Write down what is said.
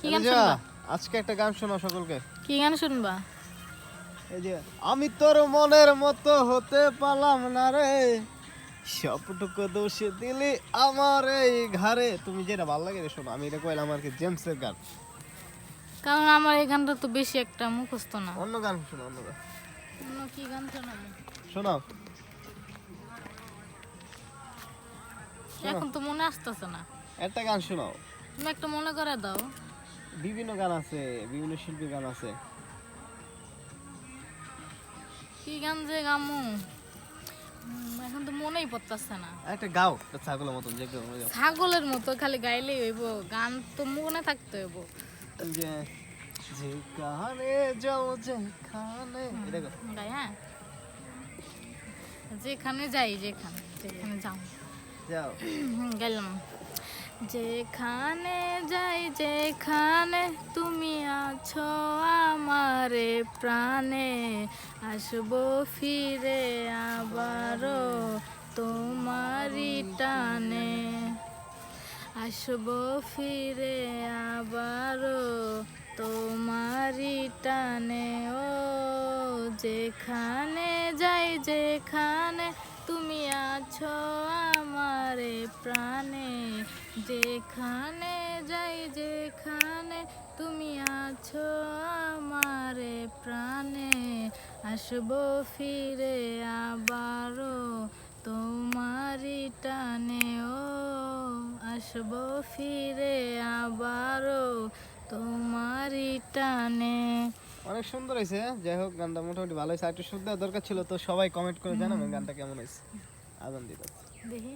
কি গান শুনবা? আজকে একটা গান শোনাও সকলকে। কি গান শুনবা? এই যে আমি তোর মনের মতো হতে পারলাম না রে, সবটুকু দোষ দিলি আমার এই ঘাড়ে। তুমি যেটা ভালো লাগে শোনো, আমি এটা কইলাম আর কি জেমসের গান। কারণ আমার এই গানটা তো বেশি একটা মুখস্থ না। অন্য গান শোনো, অন্য গান অন্য কি গান শোনাবো? শোনাও। এখন তো মনে আসতেছে না। একটা গান শোনাও। তুমি একটা মনে করে দাও। বিভিন্ন গান আছে, বিভিন্ন শিল্পীর গান আছে। কি গান যে গামু এখন তো মনেই পড়তেছে না। একটা গাও, একটা ছাগলের মতন যে কেউ গাও। ছাগলের মতো খালি গাইলেই হইব, গান তো মনে থাকতে হইব। যে যেখানে যাও যেখানে, এটা গাও। গাই, হ্যাঁ, যেখানে যাই, যেখানে যেখানে যাও, যাও। গেলাম। যেখানে যাই যেখানে তুমি আছো আমারে প্রাণে, আসবো ফিরে আবারও তোমারই টানে, আসবো ফিরে আবারও তোমারই টানে। ও যেখানে যাই যেখানে তুমি আছো আমারে প্রাণে, যেখানে যাই যেখানে তুমি আছো আমারে প্রাণে, আসবো ফিরে আবারও তোমারই টানে। ও আসবো ফিরে আবারও তোমারই টানে। অনেক সুন্দর হয়েছে। যাই হোক, গানটা মোটামুটি ভালো হয়েছে। একটু শুদ্ধ দরকার ছিল, তো সবাই কমেন্ট করে জানাবেন গানটা কেমন হয়েছে। আজান দিতে দেখি